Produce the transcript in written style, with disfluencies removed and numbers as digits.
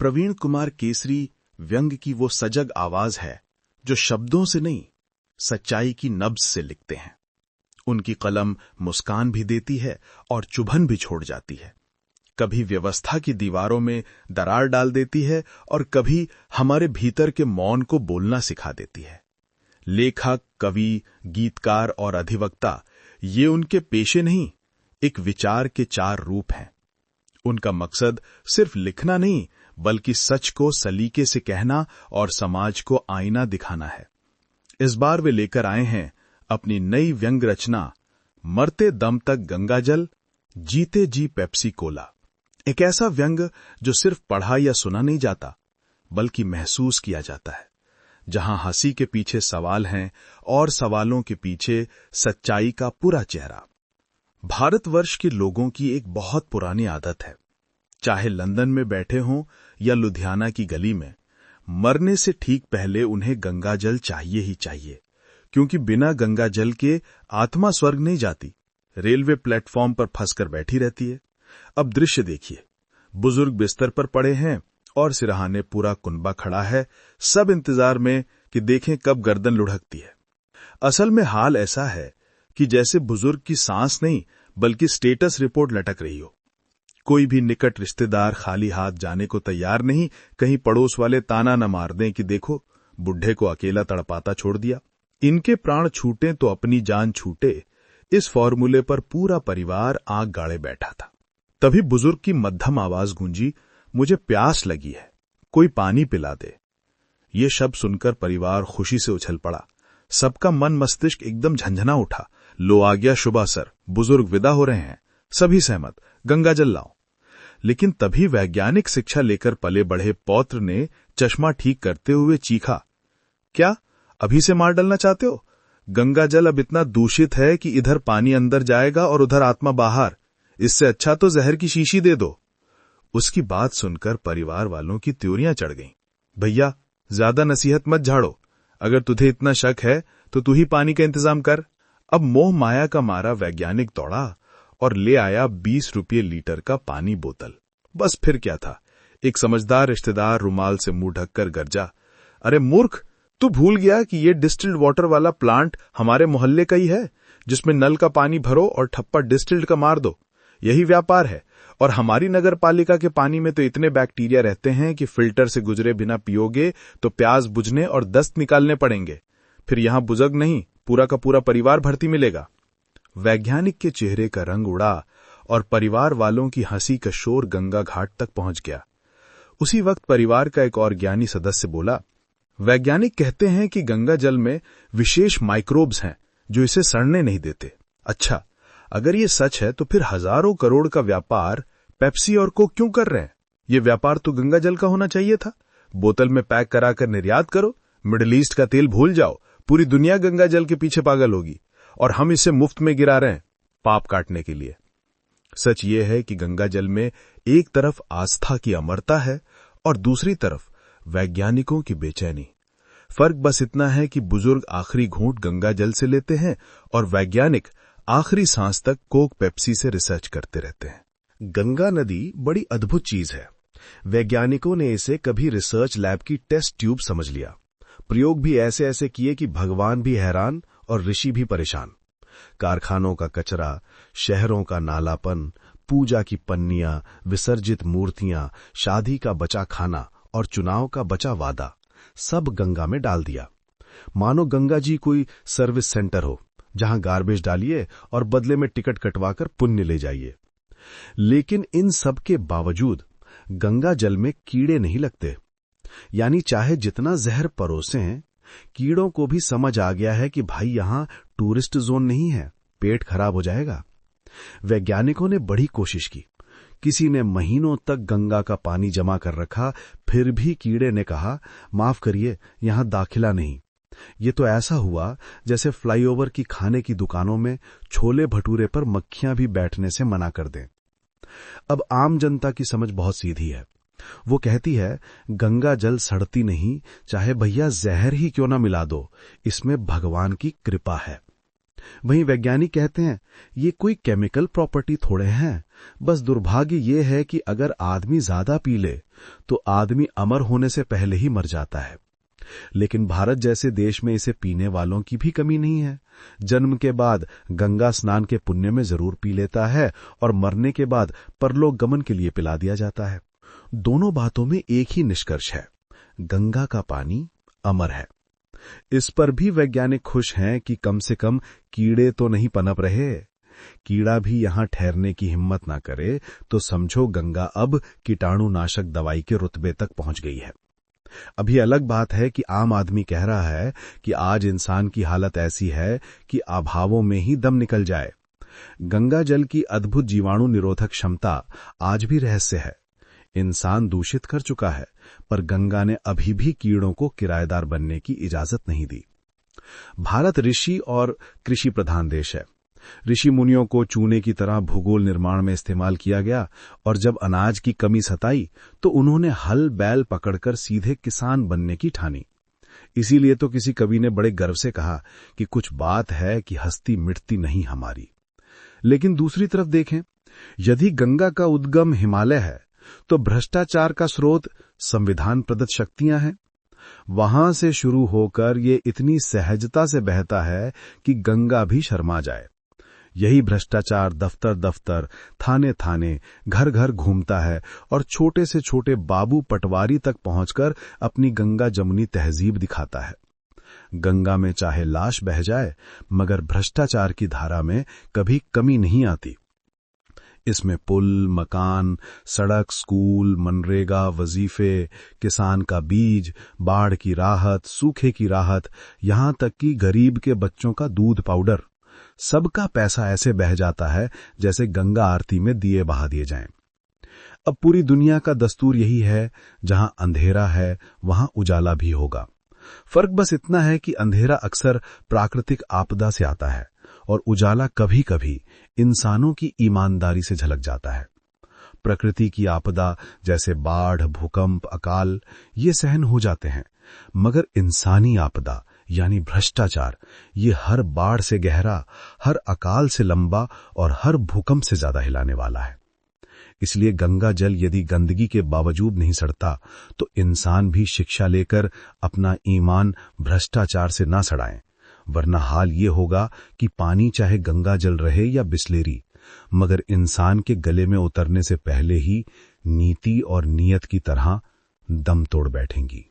प्रवीण कुमार केसरी व्यंग की वो सजग आवाज है जो शब्दों से नहीं, सच्चाई की नब्ज से लिखते हैं। उनकी कलम मुस्कान भी देती है और चुभन भी छोड़ जाती है। कभी व्यवस्था की दीवारों में दरार डाल देती है और कभी हमारे भीतर के मौन को बोलना सिखा देती है। लेखक, कवि, गीतकार और अधिवक्ता ये उनके पेशे नहीं, एक विचार के चार रूप हैं। उनका मकसद सिर्फ लिखना नहीं, बल्कि सच को सलीके से कहना और समाज को आईना दिखाना है। इस बार वे लेकर आए हैं अपनी नई व्यंग रचना, मरते दम तक गंगाजल, जीते जी पेप्सी कोला। एक ऐसा व्यंग जो सिर्फ पढ़ा या सुना नहीं जाता, बल्कि महसूस किया जाता है, जहां हंसी के पीछे सवाल हैं और सवालों के पीछे सच्चाई का पूरा चेहरा। भारतवर्ष के लोगों की एक बहुत पुरानी आदत है, चाहे लंदन में बैठे हों या लुधियाना की गली में, मरने से ठीक पहले उन्हें गंगाजल चाहिए ही चाहिए, क्योंकि बिना गंगाजल के आत्मा स्वर्ग नहीं जाती, रेलवे प्लेटफॉर्म पर फंसकर बैठी रहती है। अब दृश्य देखिए, बुजुर्ग बिस्तर पर पड़े हैं और सिरहाने पूरा कुनबा खड़ा है, सब इंतजार में कि देखें कब गर्दन लुढ़कती है। असल में हाल ऐसा है कि जैसे बुजुर्ग की सांस नहीं, बल्कि स्टेटस रिपोर्ट लटक रही हो। कोई भी निकट रिश्तेदार खाली हाथ जाने को तैयार नहीं, कहीं पड़ोस वाले ताना न मार दें कि देखो बुढ़े को अकेला तड़पाता छोड़ दिया। इनके प्राण छूटे तो अपनी जान छूटे, इस फॉर्मूले पर पूरा परिवार आंख गाड़े बैठा था। तभी बुजुर्ग की मध्यम आवाज गूंजी, मुझे प्यास लगी है, कोई पानी पिला दे। ये शब्द सुनकर परिवार खुशी से उछल पड़ा। सबका मन मस्तिष्क एकदम झंझना उठा। लो आ गया शुभ असर, बुजुर्ग विदा हो रहे हैं, सभी सहमत, गंगाजल लाओ। लेकिन तभी वैज्ञानिक शिक्षा लेकर पले बढ़े पौत्र ने चश्मा ठीक करते हुए चीखा, क्या अभी से मार डालना चाहते हो? गंगाजल अब इतना दूषित है कि इधर पानी अंदर जाएगा और उधर आत्मा बाहर। इससे अच्छा तो जहर की शीशी दे दो। उसकी बात सुनकर परिवार वालों की त्योरियां चढ़ गईं। भैया ज्यादा नसीहत मत झाड़ो, अगर तुझे इतना शक है तो तू ही पानी का इंतजाम कर। अब मोह माया का मारा वैज्ञानिक दौड़ा और ले आया 20 रुपये लीटर का पानी बोतल। बस फिर क्या था, एक समझदार रिश्तेदार रुमाल से मुंह ढककर गरजा, अरे मूर्ख, तू भूल गया कि ये डिस्टिल्ड वाटर वाला प्लांट हमारे मोहल्ले का ही है, जिसमें नल का पानी भरो और ठप्पा डिस्टिल्ड का मार दो। यही व्यापार है। और हमारी नगर पालिका के पानी में तो इतने बैक्टीरिया रहते हैं कि फिल्टर से गुजरे बिना पियोगे तो प्यास बुझने और दस्त निकालने पड़ेंगे। फिर यहां बुजुर्ग नहीं, पूरा का पूरा परिवार भर्ती मिलेगा। वैज्ञानिक के चेहरे का रंग उड़ा और परिवार वालों की हंसी का शोर गंगा घाट तक पहुंच गया। उसी वक्त परिवार का एक और ज्ञानी सदस्य बोला, वैज्ञानिक कहते हैं कि गंगा जल में विशेष माइक्रोब्स हैं जो इसे सड़ने नहीं देते। अच्छा, अगर ये सच है तो फिर हजारों करोड़ का व्यापार पेप्सी और कोक क्यों कर रहे हैं? ये व्यापार तो गंगा जल का होना चाहिए था। बोतल में पैक कराकर निर्यात करो, मिडिल ईस्ट का तेल भूल जाओ, पूरी दुनिया गंगा जल के पीछे पागल होगी और हम इसे मुफ्त में गिरा रहे हैं पाप काटने के लिए। सच ये है कि गंगा जल में एक तरफ आस्था की अमरता है और दूसरी तरफ वैज्ञानिकों की बेचैनी। फर्क बस इतना है कि बुजुर्ग आखिरी घूंट गंगा जल से लेते हैं और वैज्ञानिक आखिरी सांस तक कोक पेप्सी से रिसर्च करते रहते हैं। गंगा नदी बड़ी अद्भुत चीज है। वैज्ञानिकों ने इसे कभी रिसर्च लैब की टेस्ट ट्यूब समझ लिया। प्रयोग भी ऐसे ऐसे किए कि भगवान भी हैरान और ऋषि भी परेशान। कारखानों का कचरा, शहरों का नालापन, पूजा की पन्नियां, विसर्जित मूर्तियां, शादी का बचा खाना और चुनाव का बचा वादा, सब गंगा में डाल दिया। मानो गंगा जी कोई सर्विस सेंटर हो, जहां गार्बेज डालिए और बदले में टिकट कटवाकर पुण्य ले जाइए। लेकिन इन सब के बावजूद गंगा जल में कीड़े नहीं लगते। यानी चाहे जितना जहर परोसें, कीड़ों को भी समझ आ गया है कि भाई यहां टूरिस्ट जोन नहीं है, पेट खराब हो जाएगा। वैज्ञानिकों ने बड़ी कोशिश की। किसी ने महीनों तक गंगा का पानी जमा कर रखा, फिर भी कीड़े ने कहा, माफ करिए, यहां दाखिला नहीं। ये तो ऐसा हुआ जैसे फ्लाईओवर की खाने की दुकानों में छोले भटूरे पर मक्खियां भी बैठने से मना कर दें। अब आम जनता की समझ बहुत सीधी है। वो कहती है, गंगा जल सड़ती नहीं, चाहे भैया जहर ही क्यों ना मिला दो, इसमें भगवान की कृपा है। वहीं वैज्ञानिक कहते हैं ये कोई केमिकल प्रॉपर्टी थोड़े हैं, बस दुर्भाग्य ये है कि अगर आदमी ज्यादा पी ले तो आदमी अमर होने से पहले ही मर जाता है। लेकिन भारत जैसे देश में इसे पीने वालों की भी कमी नहीं है। जन्म के बाद गंगा स्नान के पुण्य में जरूर पी लेता है और मरने के बाद परलोक गमन के लिए पिला दिया जाता है। दोनों बातों में एक ही निष्कर्ष है, गंगा का पानी अमर है। इस पर भी वैज्ञानिक खुश हैं कि कम से कम कीड़े तो नहीं पनप रहे। कीड़ा भी यहां ठहरने की हिम्मत ना करे तो समझो गंगा अब कीटाणुनाशक दवाई के रुतबे तक पहुंच गई है। अभी अलग बात है कि आम आदमी कह रहा है कि आज इंसान की हालत ऐसी है कि अभावों में ही दम निकल जाए। गंगा जल की अद्भुत जीवाणु निरोधक क्षमता आज भी रहस्य है। इंसान दूषित कर चुका है, पर गंगा ने अभी भी कीड़ों को किराएदार बनने की इजाजत नहीं दी। भारत ऋषि और कृषि प्रधान देश है। ऋषि मुनियों को चूने की तरह भूगोल निर्माण में इस्तेमाल किया गया और जब अनाज की कमी सताई तो उन्होंने हल बैल पकड़कर सीधे किसान बनने की ठानी। इसीलिए तो किसी कवि ने बड़े गर्व से कहा कि कुछ बात है कि हस्ती मिटती नहीं हमारी। लेकिन दूसरी तरफ देखें, यदि गंगा का उद्गम हिमालय है तो भ्रष्टाचार का स्रोत संविधान प्रदत्त शक्तियां हैं। वहां से शुरू होकर ये इतनी सहजता से बहता है कि गंगा भी शर्मा जाए। यही भ्रष्टाचार दफ्तर दफ्तर, थाने थाने, घर घर घूमता है और छोटे से छोटे बाबू पटवारी तक पहुंचकर अपनी गंगा जमुनी तहजीब दिखाता है। गंगा में चाहे लाश बह जाए, मगर भ्रष्टाचार की धारा में कभी कमी नहीं आती। इसमें पुल, मकान, सड़क, स्कूल, मनरेगा, वजीफे, किसान का बीज, बाढ़ की राहत, सूखे की राहत, यहां तक कि गरीब के बच्चों का दूध पाउडर, सबका पैसा ऐसे बह जाता है जैसे गंगा आरती में दिए बहा दिए जाएं। अब पूरी दुनिया का दस्तूर यही है, जहां अंधेरा है वहां उजाला भी होगा। फर्क बस इतना है कि अंधेरा अक्सर प्राकृतिक आपदा से आता है और उजाला कभी कभी इंसानों की ईमानदारी से झलक जाता है। प्रकृति की आपदा जैसे बाढ़, भूकंप, अकाल, ये सहन हो जाते हैं, मगर इंसानी आपदा यानी भ्रष्टाचार, ये हर बाढ़ से गहरा, हर अकाल से लंबा और हर भूकंप से ज्यादा हिलाने वाला है। इसलिए गंगा जल यदि गंदगी के बावजूद नहीं सड़ता तो इंसान भी शिक्षा लेकर अपना ईमान भ्रष्टाचार से ना सड़ाएं, वरना हाल ये होगा कि पानी चाहे गंगा जल रहे या बिस्लेरी, मगर इंसान के गले में उतरने से पहले ही नीति और नियत की तरह दम तोड़ बैठेंगी।